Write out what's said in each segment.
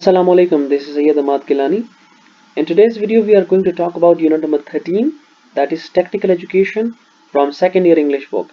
Assalamu alaikum, this is Sayyid Ahmad Kilani. In today's video, we are going to talk about unit number 13, that is Technical Education from second year English book.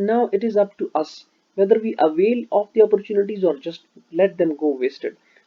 now it is up to us whether we avail of the opportunities or just let them go wasted.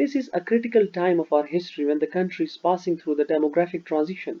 This is a critical time of our history when the country is passing through the demographic transition.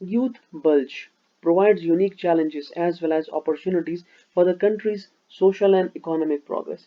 youth bulge provides unique challenges as well as opportunities for the country's social and economic progress.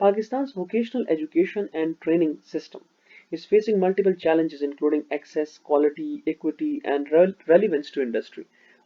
Pakistan's vocational education and training system is facing multiple challenges including access, quality, equity and relevance to industry.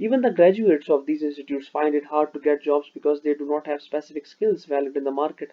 Even the graduates of these institutes find it hard to get jobs because they do not have specific skills valid in the market.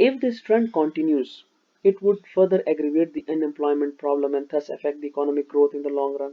If this trend continues, it would further aggravate the unemployment problem and thus affect the economic growth in the long run.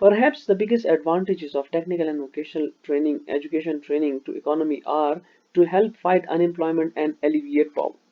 Perhaps the biggest advantages of technical and vocational education training to economy are to help fight unemployment and alleviate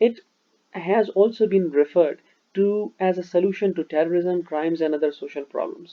it has also been referred to as a solution to terrorism, crimes and other social problems.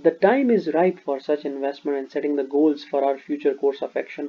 The time is ripe for such investment and setting the goals for our future course of action.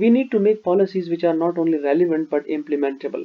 We need to make policies which are not only relevant but implementable.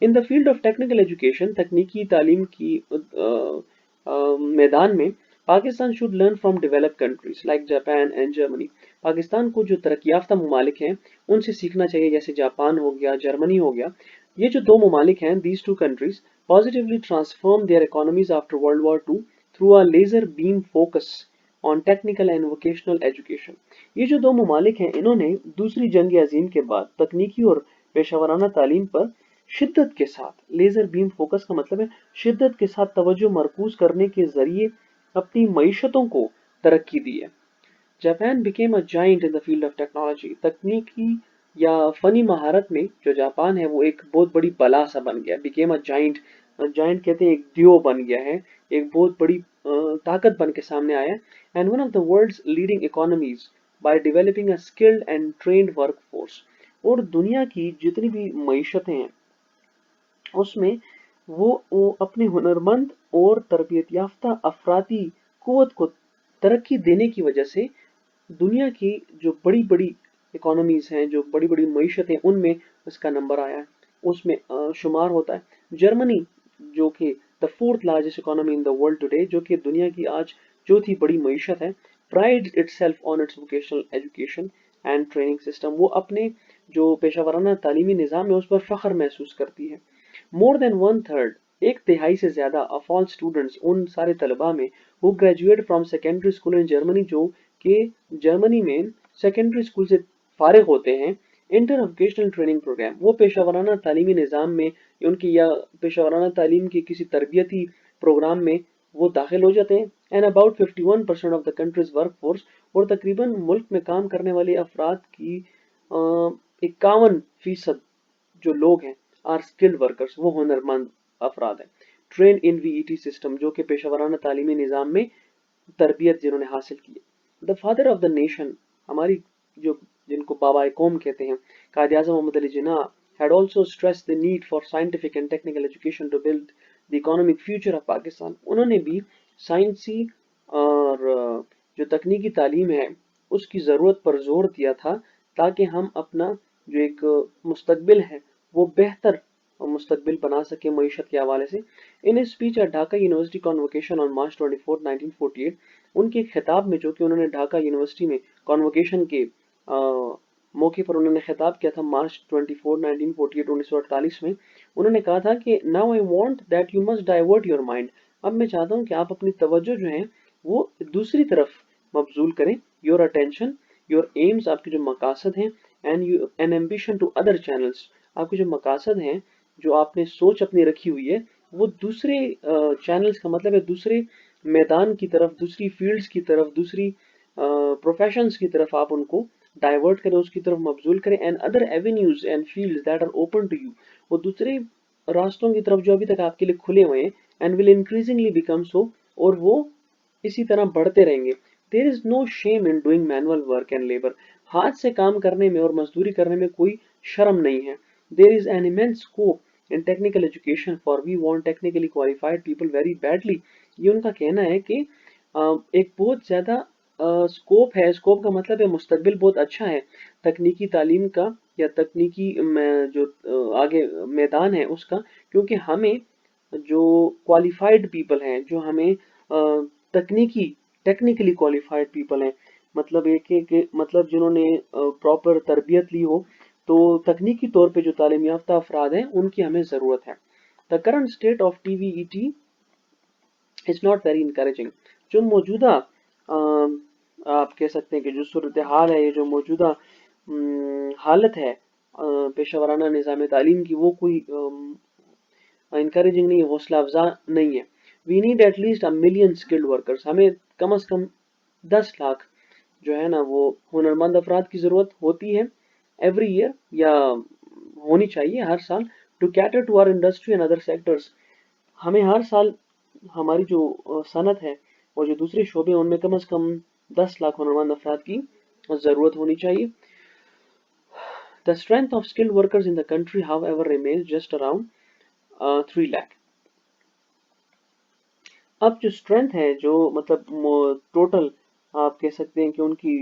In the field of technical education, تکنیکی تعلیم کی میدان میں Pakistan should learn from develop countries like Japan and Germany. Pakistan کو جو ترقی یافتہ ممالک ہیں ان سے سیکھنا چاہیے، جیسے جاپان ہو گیا، جرمنی ہو گیا. یہ جو دو ممالک ہیں، these two countries positively transformed their economies after World War II through a laser beam focus on technical and vocational education. یہ جو دو ممالک ہیں، انہوں نے دوسری جنگ عظیم کے بعد تکنیکی اور پیشہ ورانہ تعلیم پر شدت کے ساتھ، لیزر بیم فوکس کا مطلب ہے شدت کے ساتھ توجہ مرکوز کرنے کے ذریعے اپنی معیشتوں کو ترقی دی ہے. Japan became a giant in the field of technology. تکنیکی یا فنی مہارت میں جو جاپان ہے وہ ایک بہت بڑی بلا سا بن گیا. became a giant، giant کہتے ہیں ایک دیو بن گیا ہے، ایک بہت بڑی طاقت بن کے سامنے آیا. and one of the world's leading economies by developing a skilled and trained workforce. اور دنیا کی جتنی بھی معیشتیں ہیں اس میں وہ اپنے ہنرمند اور تربیت یافتہ افرادی قوت کو ترقی دینے کی وجہ سے دنیا کی جو بڑی بڑی اکانومیز ہیں، جو بڑی بڑی معیشتیں، ان میں اس کا نمبر آیا ہے، اس میں شمار ہوتا ہے. جرمنی جو کہ the fourth largest economy in the world today، جو کہ دنیا کی آج چوتھی بڑی معیشت ہے، prides itself on its vocational education and training system. وہ اپنے جو پیشہ ورانہ تعلیمی نظام ہے اس پر فخر محسوس کرتی ہے. more than one third، ایک تہائی سے زیادہ of all students، ان سارے طلباء میں who graduate from secondary school in Germany، جو کہ جرمنی میں سیکنڈری اسکول سے فارغ ہوتے ہیں، انٹر ووکیشنل ٹریننگ پروگرام، وہ پیشہ ورانہ تعلیمی نظام میں ان کی یا پیشہ ورانہ تعلیم کے کسی تربیتی پروگرام میں وہ داخل ہو جاتے ہیں. And about 51% of the countries work force, اور تقریباً ملک میں کام کرنے والے افراد کی 51% جو لوگ ہیں آر اسکلڈ ورکرس، وہ ہنرمند افراد ہیں. ٹرین ان وی ای ٹی سسٹم، جو کہ پیشہ ورانہ تعلیمی نظام میں تربیت جنہوں نے حاصل کی ہے. The father of the nation, ہماری جو جن کو بابا قوم کہتے ہیں، قائد اعظم محمد Ali Jinnah had also stressed the need for scientific and technical education to build the economic future of Pakistan. انہوں نے بھی سائنسی اور جو تکنیکی تعلیم ہے اس کی ضرورت پر زور دیا تھا تاکہ ہم اپنا جو ایک مستقبل ہے وہ بہتر مستقبل بنا سکے معیشت کے حوالے سے. In speech at Dhaka university convocation on March 24 1948، ان کے خطاب میں جو کہ انہوں نے ڈھاکہ یونیورسٹی میں کانووکیشن کے موقع پر انہوں نے خطاب کیا تھا مارچ 24 1948 1948 میں، انہوں نے کہا تھا کہ now I want that you must divert your mind، اب میں چاہتا ہوں کہ آپ اپنی توجہ جو ہیں وہ دوسری طرف مبذول کریں. your attention your aims، آپ کے جو مقاصد ہیں، and an ambition to other channels، آپ کے جو مقاصد ہیں، جو آپ نے سوچ اپنی رکھی ہوئی ہے وہ دوسرے چینلز کا مطلب ہے دوسرے میدان کی طرف، دوسری فیلڈز کی طرف، دوسری پروفیشنز کی طرف آپ ان کو ڈائیورٹ کریں، اس کی طرف مبذول کریں. And other avenues and fields that are open to you, وہ دوسرے راستوں کی طرف جو ابھی تک آپ کے لیے کھلے ہوئے ہیں. And will increasingly become so, اور وہ اسی طرح بڑھتے رہیں گے. There is no shame in doing manual work and labour, ہاتھ سے کام کرنے میں اور مزدوری کرنے میں کوئی شرم نہیں ہے. There is an immense scope in technical education for we want technically qualified people very badly. یہ ان کا کہنا ہے کہ ایک بہت زیادہ اسکوپ ہے، اسکوپ کا مطلب ہے مستقبل بہت اچھا ہے تکنیکی تعلیم کا یا تکنیکی جو آگے میدان ہے اس کا، کیونکہ ہمیں جو کوالیفائڈ پیپل ہیں، جو ہمیں ٹیکنیکلی کوالیفائڈ پیپل ہیں، مطلب یہ کہ مطلب جنہوں نے پراپر تربیت لی ہو، تو تکنیکی طور پہ جو تعلیم یافتہ افراد ہیں ان کی ہمیں ضرورت ہے. The current state of TVET is not very encouraging. جو موجودہ آپ کہہ سکتے ہیں کہ جو صورتحال ہے، یہ جو موجودہ حالت ہے پیشہ ورانہ نظام تعلیم کی، وہ کوئی انکریجنگ نہیں ہے، حوصلہ افزا نہیں ہے. We need at least 1 million skilled workers، ہمیں کم از کم 10 لاکھ جو ہے نا وہ ہنرمند افراد کی ضرورت ہوتی ہے ایوری ایئر، یا ہونی چاہیے ہر سال. To cater to our industry and other sectors, ہمیں ہر سال ہماری جو صنعت ہے اور جو دوسرے شعبے ہیں ان میں کم از کم 10 لاکھ ہنرمند افراد کی ضرورت ہونی چاہیے. The strength of skilled workers in the country however remains just around 3 lakh. اب جو اسٹرینتھ ہے، جو مطلب ٹوٹل آپ کہہ سکتے ہیں کہ ان کی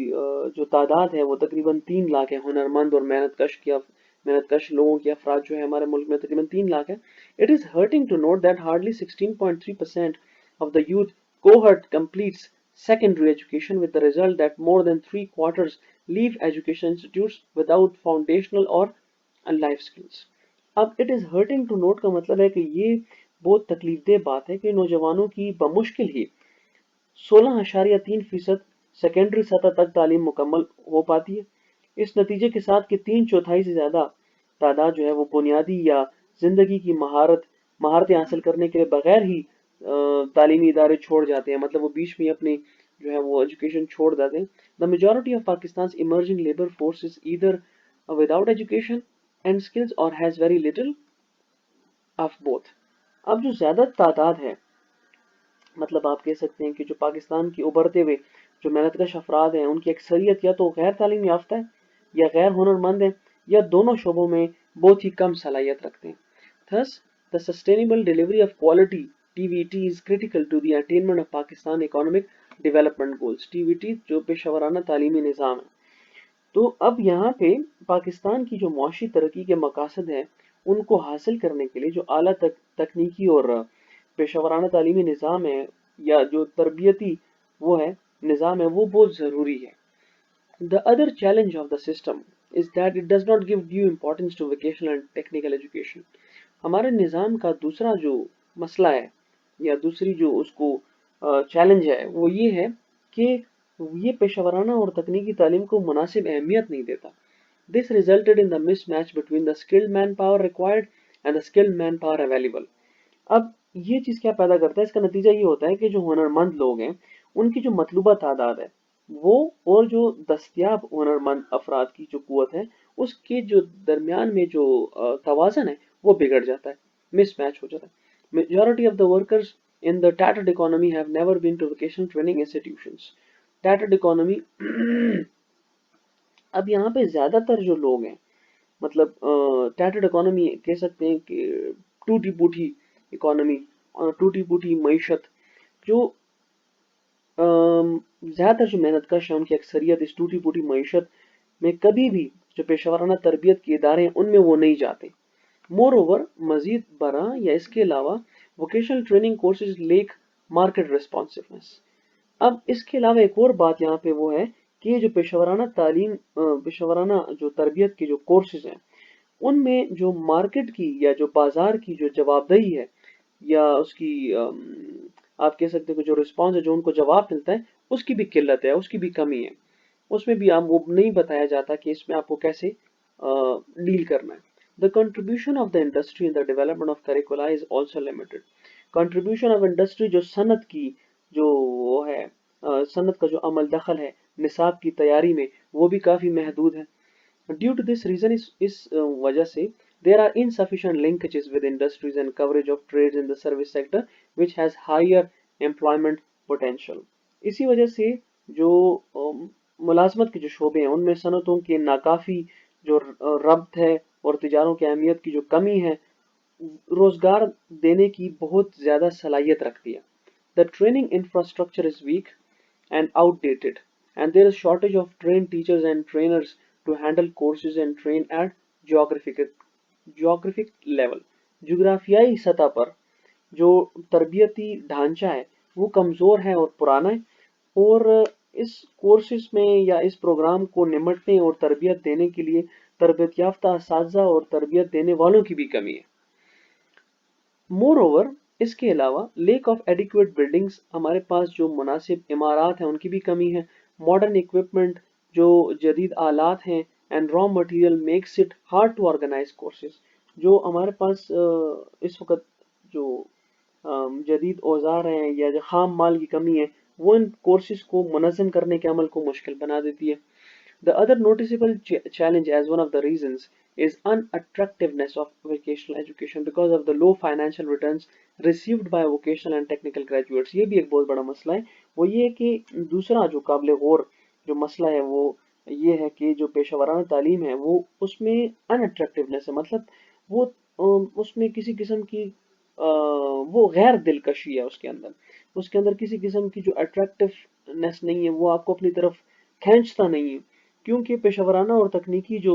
جو تعداد ہے وہ تقریباً 3 لاکھ ہے ہنرمند اور محنت کش محنت کش لوگوں کی افراد جو ہے ہمارے ملک میں تقریباً 3 لاکھ ہے. It is hurting to note that hardly 16.3% of the youth cohort completes secondary education, with the result that more than 3/4 leave education institutes without foundational or life skills. اب it is hurting to note کا مطلب ہے کہ یہ بہت تکلیف دہ بات ہے کہ نوجوانوں کی بمشکل ہی 16.3% سیکنڈری سطح تک تعلیم مکمل ہو پاتی ہے. اس نتیجے کے ساتھ کہ 3/4 سے زیادہ تعداد جو ہے وہ بنیادی یا زندگی کی مہارتیں حاصل کرنے کے بغیر ہی تعلیمی ادارے چھوڑ جاتے ہیں، مطلب وہ بیچ میں اپنی جو ہے وہ ایجوکیشن چھوڑ دیتے ہیں. دا میجورٹی آف پاکستان's emerging labor force is either without education and skills or has very little of both. اب جو زیادہ تعداد ہے، مطلب آپ کہہ سکتے ہیں کہ جو پاکستان کی ابھرتے ہوئے جو محنت کش افراد ہیں ان کی اکثریت یا تو غیر تعلیم یافتہ ہے یا غیر ہنرمند ہے یا دونوں شعبوں میں بہت ہی کم صلاحیت رکھتے ہیں. Thus, the sustainable delivery of quality TVT is critical to the attainment of Pakistan Economic Development Goals. TVT جو پیشہ ورانہ تعلیمی نظام ہے. تو اب یہاں پہ پاکستان کی جو معاشی ترقی کے مقاصد ہیں ان کو حاصل کرنے کے لیے جو اعلیٰ تکنیکی اور پیشہ ورانہ تعلیمی نظام ہے یا جو تربیتی وہ ہے نظام ہے وہ بہت ضروری ہے. The other challenge of the system is that it does not give due importance to vocational and technical education. ہمارے نظام کا دوسرا جو مسئلہ ہے یا دوسری جو اس کو چیلنج ہے وہ یہ ہے کہ یہ پیشہ ورانہ اور تکنیکی تعلیم کو مناسب اہمیت نہیں دیتا. This resulted in the mismatch between the skilled manpower required and the skilled manpower available. اب یہ چیز کیا پیدا کرتا ہے، اس کا نتیجہ یہ ہوتا ہے کہ جو ہنرمند لوگ ہیں ان کی جو مطلوبہ تعداد ہے وہ اور جو دستیاب ہنرمند افراد کی جو قوت ہے اس کے جو درمیان میں جو توازن ہے وہ بگڑ جاتا ہے، مس میچ ہو جاتا ہے. Majority of the workers in the tattered economy have never been to vocational training institutions. Tattered economy اب یہاں پہ زیادہ تر جو لوگ ہیں مطلب ٹیٹرڈ اکانومی کہہ سکتے ہیں کہ ٹوٹی پوٹی اکانومی اور ٹوٹی پوٹی معیشت، جو زیادہ تر جو محنت کش ہیں ان کی اکثریت اس ٹوٹی پوٹی معیشت میں کبھی بھی جو پیشہ ورانہ تربیت کے ادارے ہیں ان میں وہ نہیں جاتے. مور اوور مزید برآں یا اس کے علاوہ vocational training courses lack market responsiveness. اب اس کے علاوہ ایک اور بات یہاں پہ وہ ہے کہ یہ جو پیشہ ورانہ تعلیم پیشہ ورانہ جو تربیت کے جو کورسز ہیں ان میں جو مارکیٹ کی یا جو بازار کی جو جواب دہی ہے یا اس کی آپ کہہ سکتے ہیں کہ جو رسپانس ہے جو ان کو جواب ملتا ہے اس کی بھی قلت ہے، اس کی بھی کمی ہے. اس میں بھی آپ وہ نہیں بتایا جاتا کہ اس میں آپ کو کیسے ڈیل کرنا ہے. The contribution of the industry in the development of curricula is also limited. Contribution of industry جو صنعت کی جو وہ ہے صنعت کا جو عمل دخل ہے نصاب کی تیاری میں وہ بھی کافی محدود ہے. Due to this reason اس وجہ سے there are insufficient linkages with industries and coverage of trades in the service sector which has higher employment potential. اسی وجہ سے جو ملازمت کے جو شعبے ہیں ان میں صنعتوں کے ناکافی جو ربط ہے اور تجاروں کی اہمیت کی جو کمی ہے روزگار دینے کی بہت زیادہ صلاحیت رکھتی ہے. The training infrastructure is weak and outdated and there is shortage of trained teachers and trainers to handle courses and train at geographic level. جغرافیائی سطح پر جو تربیتی ڈھانچہ ہے وہ کمزور ہے اور پرانا ہے اور اس کورسز میں یا اس پروگرام کو نمٹنے اور تربیت دینے کے لیے تربیت یافتہ اساتذہ اور تربیت دینے والوں کی بھی کمی ہے. مور اوور اس کے علاوہ لیک آف ایڈیکویٹ بلڈنگز، ہمارے پاس جو مناسب عمارات ہیں ان کی بھی کمی ہے. ماڈرن اکوپمنٹ جو جدید آلات ہیں and raw material makes it hard to organise courses. جو ہمارے پاس اس وقت جو جدید اوزار ہیں یا جو خام مال کی کمی ہے وہ ان کورسز کو منظم کرنے کے عمل کو مشکل بنا دیتی ہے. The other noticeable challenge as one of the reasons is unattractiveness of vocational education because of the low financial returns received by vocational and technical graduates. یہ بھی ایک بہت بڑا مسئلہ ہے. وہ یہ کہ دوسرا جو قابل غور جو مسئلہ ہے وہ یہ ہے کہ جو پیشہ ورانہ تعلیم ہے وہ اس میں unattractiveness ہے، مطلب وہ اس میں کسی قسم کی وہ غیر دلکشی ہے اس کے اندر کسی قسم کی جو اٹریکٹیونیس نہیں ہے، وہ آپ کو اپنی طرف کھینچتا نہیں ہے کیونکہ پیشہ ورانہ اور تکنیکی جو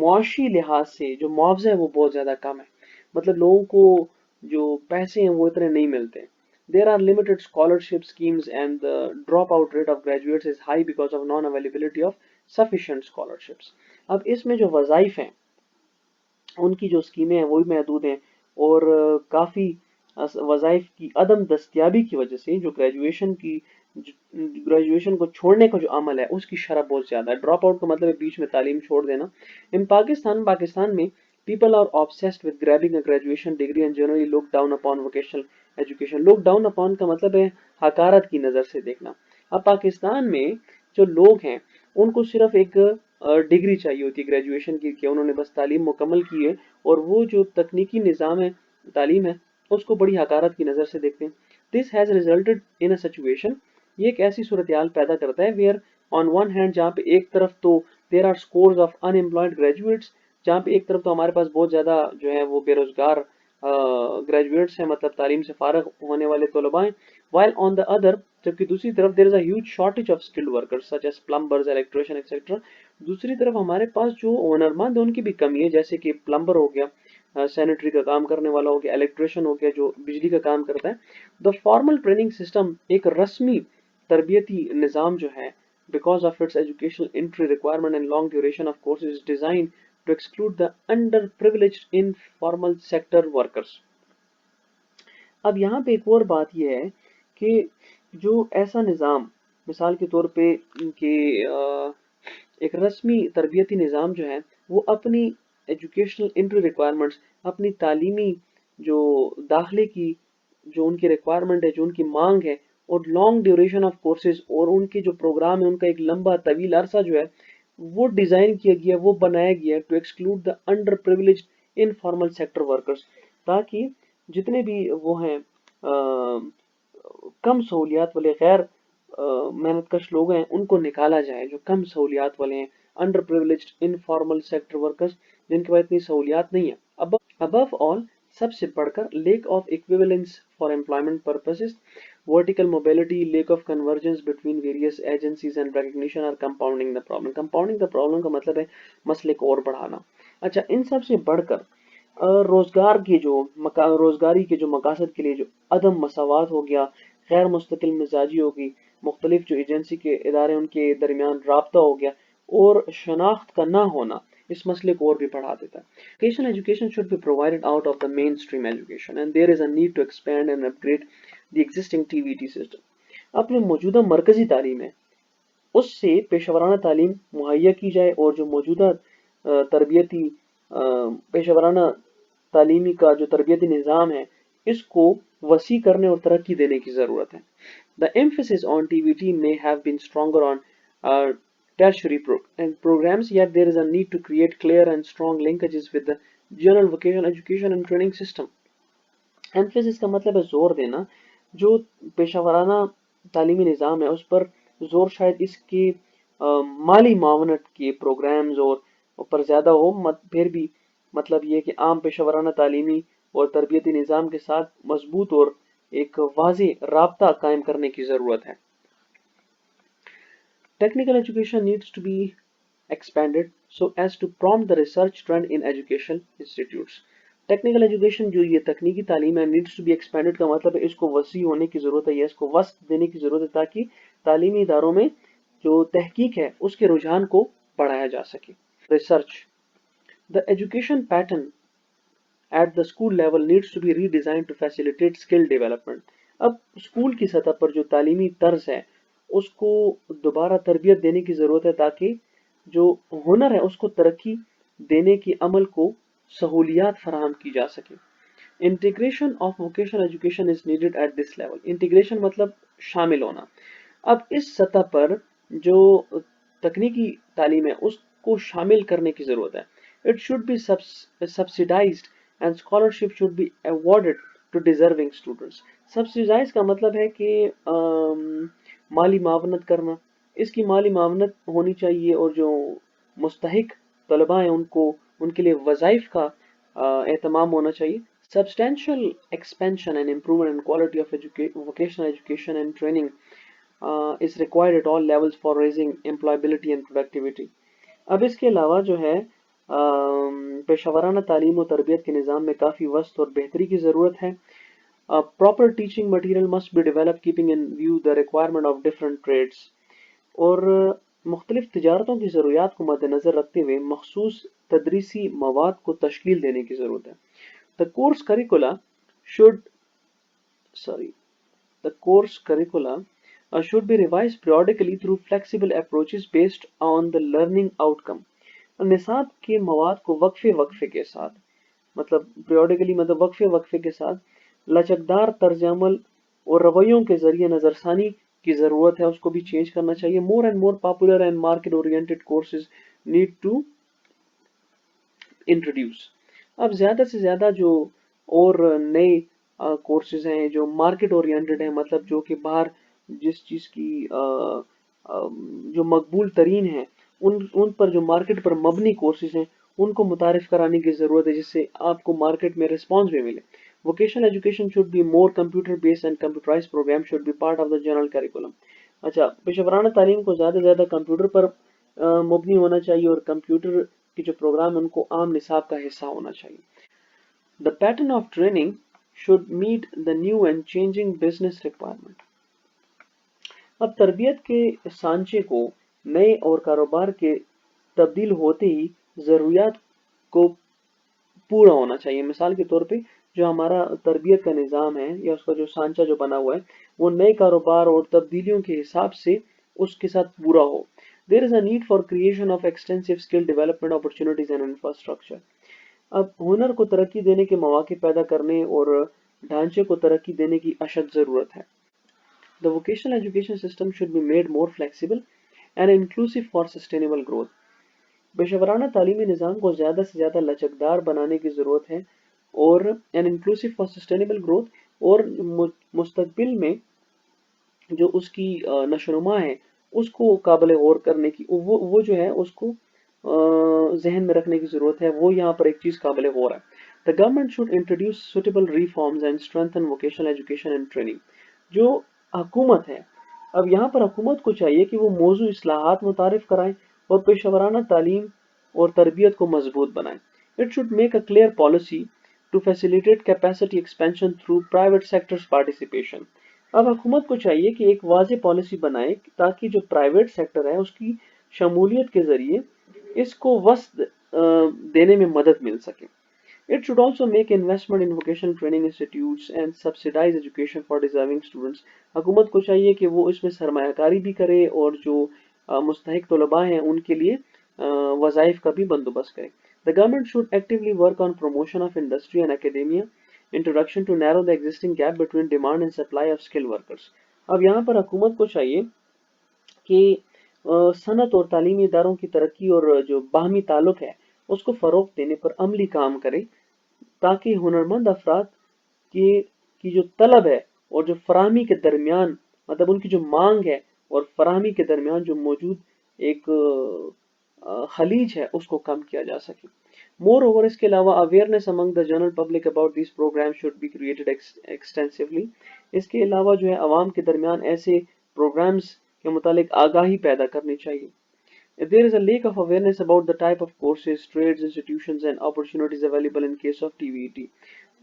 معاشی لحاظ سے جو معاوضہ ہے وہ بہت زیادہ کم ہے. مطلب لوگوں کو جو پیسے ہیں وہ اتنے نہیں ملتے. There are limited scholarship schemes and the dropout rate of graduates is high because of non-availability of sufficient scholarships. اب اس میں جو وظائف ہیں ان کی جو اسکیمیں ہیں وہ بھی محدود ہیں اور کافی وظائف کی عدم دستیابی کی وجہ سے جو گریجویشن کو چھوڑنے کا جو عمل ہے اس کی شرح بہت زیادہ ہے. ڈراپ آؤٹ کا مطلب ہے بیچ میں تعلیم چھوڑ دینا. ان پاکستان میں people are obsessed with grabbing a graduation degree and generally look down upon vocational education. look down upon کا مطلب ہے حقارت کی نظر سے دیکھنا. اب پاکستان میں جو لوگ ہیں ان کو صرف ایک ڈگری چاہیے ہوتی ہے گریجویشن کی کہ انہوں نے بس تعلیم مکمل کی ہے اور وہ جو تکنیکی نظام ہے تعلیم ہے اس کو بڑی حقارت کی نظر سے دیکھتے ہیں. This has resulted in a situation, یہ ایک ایسی صورتحال پیدا کرتا ہے where on one hand جہاں پہ ایک طرف تو there are scores of unemployed graduates, جہاں پہ ایک طرف تو ہمارے پاس بہت زیادہ جو ہے وہ بے روزگار گریجویٹس ہیں مطلب تعلیم سے فارغ ہونے والے طلباء ہیں. while on the other جبکہ دوسری طرف there is a huge shortage of skilled workers such as plumbers, electricians etc. دوسری طرف ہمارے پاس جو ہنرمند ہیں ان کی بھی کمی ہے جیسے کہ پلمبر ہو گیا سینیٹری کا کام کرنے والا ہو گیا الیکٹریشین ہو گیا جو بجلی کا کام کرتا ہے. دا فارمل ٹریننگ سسٹم ایک رسمی تربیتی نظام جو ہے because of its educational entry requirement and long duration of courses is designed to exclude the underprivileged informal sector workers. اب یہاں پہ ایک اور بات یہ ہے کہ جو ایسا نظام مثال کے طور پہ کہ ایک رسمی تربیتی نظام جو ہے وہ اپنی ایجوکیشنل انٹری ریکوائرمنٹس اپنی تعلیمی جو داخلے کی جو ان کی ریکوائرمنٹ ہے جو ان کی مانگ ہے اور لانگ ڈیوریشن آف کورسز اور ان کے جو پروگرام ہے ان کا ایک لمبا طویل عرصہ جو ہے وہ ڈیزائن کیا گیا وہ بنایا گیا to exclude the underprivileged informal sector workers تاکہ جتنے بھی وہ ہیں کم سہولیات والے غیر محنت کش لوگ ہیں ان کو نکالا جائے جو کم سہولیات والے ہیں under privileged informal sector workers جن کے پاس اتنی سہولیات نہیں ہے. ابو آل سب سے بڑھ کر lack of equivalence for employment purposes vertical mobility, lack of convergence between various agencies and recognition are compounding the problem. compounding the problem کا مطلب ہے مسئلے کو اور بڑھانا. اچھا ان سب سے بڑھ کر روزگاری کے جو مقاصد کے لیے جو عدم مساوات ہو گیا غیر مستقل مزاجی ہوگی مختلف جو ایجنسی کے ادارے ان کے درمیان رابطہ ہو گیا اور شناخت کا نہ ہونا اس مسئلے کو اور بھی بڑھا دیتا ہے. Vocational education should be provided out of the mainstream education and there is a need to expand and upgrade the existing TVT system. اپنے موجودہ مرکزی تعلیم ہے اس سے پیشہ ورانہ تعلیم مہیا کی جائے اور جو موجودہ تربیتی پیشہ ورانہ تعلیمی کا جو تربیتی نظام ہے اس کو وسیع کرنے اور ترقی دینے کی ضرورت ہے. The emphasis on TVT may have been stronger on tertiary programs, yet there is a need to create clear and strong linkages with the general vocational education and training system. Emphasis کا مطلب ہے زور دینا. جو پیشہ ورانہ تعلیمی نظام ہے اس پر زور شاید اس کی مالی معاونت کے پروگرامز اور پر زیادہ ہو پھر بھی مطلب یہ کہ عام پیشہ ورانہ تعلیمی اور تربیتی نظام کے ساتھ مضبوط اور ایک واضح رابطہ قائم کرنے کی ضرورت ہے. Technical education needs to be expanded so as to prompt the research trend in education institutes. Technical education جو یہ تکنیکی تعلیم ہے نیڈس ٹو بی ایکسپینڈڈ کا مطلب ہے اس کو وسیع ہونے کی ضرورت ہے یا اس کو وسعت دینے کی ضرورت ہے تاکہ تعلیمی اداروں میں جو تحقیق ہے اس کے رجحان کو بڑھایا جا سکے. Research the education pattern at the school level needs to be redesigned to facilitate skill development. اب اسکول کی سطح پر جو تعلیمی طرز ہے اس کو دوبارہ تربیت دینے کی ضرورت ہے تاکہ جو ہنر ہے اس کو ترقی دینے کی عمل کو سہولیات فراہم کی جا سکے. Integration of vocational education is needed at this level. Integration مطلب شامل ہونا. اب اس سطح پر جو تکنیکی تعلیم ہے اس کو شامل کرنے کی ضرورت ہے. It should be subsidized and scholarship should be awarded to deserving students. Subsidize کا مطلب ہے کہ مالی معاونت کرنا. اس کی مالی معاونت ہونی چاہیے اور جو مستحق طلباء ہیں ان کے لیے وظائف کا اہتمام ہونا چاہیے. Substantial expansion and improvement in quality of vocational education and training is required at all levels for raising employability and productivity. اب اس کے علاوہ جو ہے پیشہ ورانہ تعلیم و تربیت کے نظام میں کافی وسط اور بہتری کی ضرورت ہے. Proper teaching material must be developed keeping in view the requirement of different trades. اور مختلف تجارتوں کی ضروریات کو مد نظر رکھتے ہوئے مخصوص تدریسی مواد کو تشکیل دینے کی ضرورت ہے. The course curricula should should be revised periodically through flexible approaches based on the learning outcome. نصاب کے مواد کو وقفے کے ساتھ مطلب وقفے کے ساتھ لچکدار طرز عمل اور رویوں کے ذریعے نظر ثانی کی ضرورت ہے، اس کو بھی چینج کرنا چاہیے. more and more popular and market oriented courses need to introduce. اب زیادہ سے زیادہ جو اور نئے کورسز ہیں جو مارکیٹ اورینٹڈ ہیں، مطلب جو کہ باہر جس چیز کی جو مقبول ترین ہیں ان پر جو مارکیٹ پر مبنی کورسز ہیں ان کو متعارف کرانے کی ضرورت ہے، جس سے آپ کو مارکیٹ میں رسپانس بھی ملے. Vocational education should be more computer based and computerise programme should be part of the general curriculum. اچھا، پیشہ ورانہ تعلیم کو زیادہ سے زیادہ کمپیوٹر پر مبنی ہونا چاہیے اور کمپیوٹر کے جو پروگرام ہیں ان کو عام نصاب کا حصہ ہونا چاہیے. The pattern of training should meet the new and changing business requirement. اب تربیت کے سانچے کو نئے اور کاروبار کے تبدیل ہوتے ہی ضروریات کو پورا ہونا چاہیے. مثال کے طور پہ جو ہمارا تربیت کا نظام ہے یا اس کا جو سانچہ جو بنا ہوا ہے وہ نئے کاروبار اور تبدیلیوں کے حساب سے اس کے ساتھ پورا ہو. There is a need for creation of extensive skill development opportunities and infrastructure. اب ہنر کو ترقی دینے کے مواقع پیدا کرنے اور ڈھانچے کو ترقی دینے کی اشد ضرورت ہے. The vocational education system should be made more flexible and inclusive for sustainable growth. پیشہ ورانہ تعلیمی نظام کو زیادہ سے زیادہ لچکدار بنانے کی ضرورت ہے اور and inclusive for sustainable growth، اور مستقبل میں جو اس کی نشو و نما ہے اس کو قابل غور کرنے کی وہ جو ہے اس کو ذہن میں رکھنے کی ضرورت ہے. وہ یہاں پر ایک چیز قابل غور ہے. The government should introduce suitable reforms and strengthen vocational education and training. جو حکومت ہے، اب یہاں پر حکومت کو چاہیے کہ وہ موضوع اصلاحات متعارف کرائیں اور پیشہ ورانہ تعلیم اور تربیت کو مضبوط بنائیں. It should make a clear policy to facilitate capacity expansion through private sector's participation. اب حکومت کو چاہیے کہ ایک واضح پالیسی بنائے تاکہ جو پرائیویٹ سیکٹر ہے اس کی شمولیت کے ذریعے اس کو وسعت دینے میں مدد مل سکے. It should also make investment in vocational training institutes and subsidize education for deserving students. حکومت کو چاہیے کہ وہ اس میں سرمایہ کاری بھی کرے اور جو مستحق طلباء ہیں ان کے لیے وظائف کا بھی بندوبست کرے. The government should actively work on promotion of industry and academia introduction to narrow the existing gap between demand and supply of skilled workers. اب یہاں پر حکومت کو چاہیے کہ صنعت اور تعلیمی اداروں کی ترقی اور جو باہمی تعلق ہے اس کو فروغ دینے پر عملی کام کرے تاکہ ہنرمند افراد کی جو طلب ہے اور جو فراہمی کے درمیان مطلب ان کی جو مانگ ہے اور فراہمی کے درمیان جو موجود ایک خلیج ہے اس کو کم کیا جا سکے. Moreover, اس کے علاوہ awareness among the general public about these programs should be created extensively. اس کے علاوہ جو ہے عوام کے درمیان ایسے پروگرامز کے متعلق آگاہی پیدا کرنی چاہیے. If there is a lack of awareness about the type of courses, trades, institutions and opportunities available in case of TVET,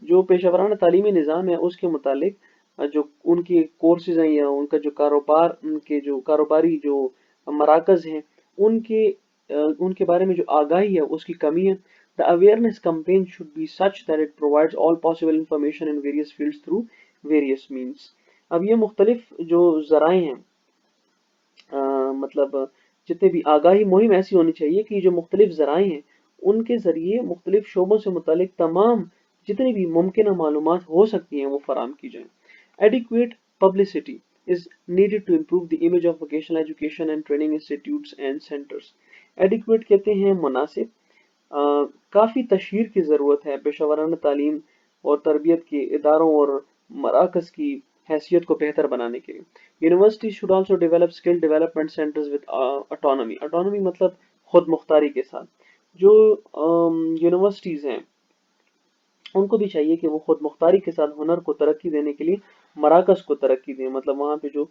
جو پیشہ ورانہ تعلیمی نظام ہے اس کے متعلق جو ان کے کورسز ہیں یا ان کا جو کاروبار ان کے جو کاروباری جو مراکز ہیں ان کے بارے میں جو آگاہی ہے اس کی کمی ہے. The awareness campaign should be such that it provides all possible information in various fields through various means. اب یہ مختلف جو ذرائع ہیں مطلب جتنے بھی آگاہی مہم ایسی ہونی چاہیے کہ جو مختلف ذرائع ہیں ان کے ذریعے مختلف شعبوں سے متعلق تمام جتنی بھی ممکنہ معلومات ہو سکتی ہیں وہ فراہم کی جائیں. Adequate publicity is needed to improve the image of vocational education and training institutes and centers. Adequate کہتے ہیں مناسب. کافی تشہیر کی ضرورت ہے پیشہ ورانہ تعلیم اور تربیت کے اداروں اور مراکز کی حیثیت کو بہتر بنانے کے لیے. Universities should also develop skill development centers with autonomy. Autonomy مطلب خود مختاری کے ساتھ. جو یونیورسٹیز ہیں ان کو بھی چاہیے کہ وہ خود مختاری کے ساتھ ہنر کو ترقی دینے کے لیے مراکز کو ترقی دیں, مطلب وہاں پہ جو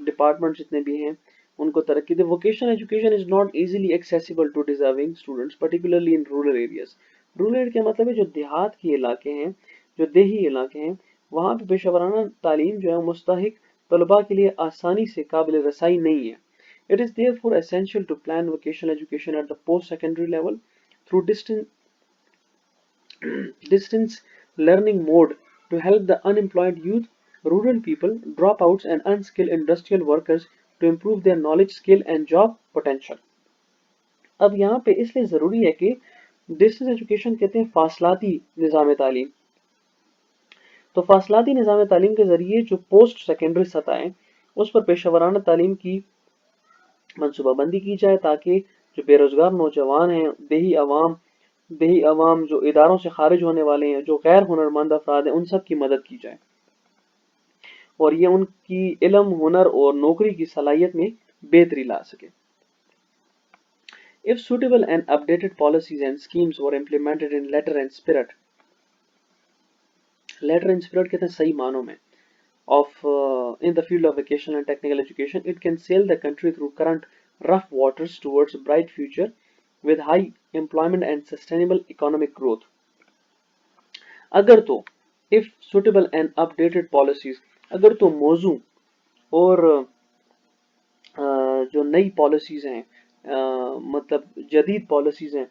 ڈپارٹمنٹ جتنے بھی ہیں ان کو ترقی دیں. Vocational education is not easily accessible to deserving students particularly in rural areas. Rural area کا مطلب ہے جو دیہات کے علاقے ہیں, جو دیہی علاقے ہیں, وہاں پہ پیشہ ورانہ تعلیم جو ہے مستحق طلباء کے لیے آسانی سے قابل رسائی نہیں ہے. It is therefore essential to plan vocational education at the post-secondary level through distance learning mode to help the unemployed youth, rural people, dropouts, and unskilled industrial workers to improve their knowledge, skill, and job potential. اب یہاں پہ اس لیے ضروری ہے کہ distance education کہتے ہیں فاصلاتی نظام تعلیم. تو فاصلاتی نظام تعلیم کے ذریعے جو پوسٹ سیکنڈری سطح ہے اس پر پیشہ ورانہ تعلیم کی منصوبہ بندی کی جائے تاکہ جو بے روزگار نوجوان ہیں, دیہی عوام جو اداروں سے خارج ہونے والے ہیں, جو غیر ہنرمند افراد ہیں, ان سب کی مدد کی جائے اور یہ ان کی علم, ہنر اور نوکری کی صلاحیت میں بہتری لا سکے. If suitable and updated policies and schemes were implemented in letter and spirit کہتے ہیں صحیح معنوں میں in the field of vocational and technical education, it can sail the country through current rough waters towards a bright future with high employment and sustainable economic growth. اگر تو if suitable and updated policies, اگر تو موزوں اور جو نئی policies ہیں, مطلب جدید پالیسیز ہیں,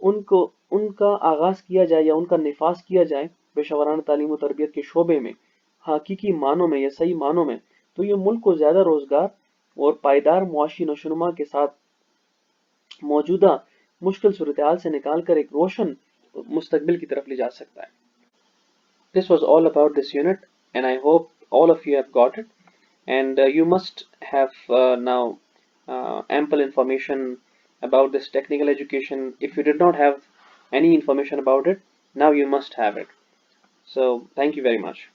ان کا آغاز کیا جائے یا ان کا نفاذ کیا جائے پیشہ ورانہ تعلیم و تربیت کے شعبے میں حقیقی معنوں میں یا صحیح معنوں میں, تو یہ ملک کو زیادہ روزگار اور پائیدار معاشی نشوونما کے ساتھ موجودہ مشکل صورتحال سے نکال کر ایک روشن مستقبل کی طرف لے جا سکتا ہے. This was all about this unit and I hope all of you have got it, and you must have now ample information about this technical education. If you did not have any information about it, now you must have it. So thank you very much.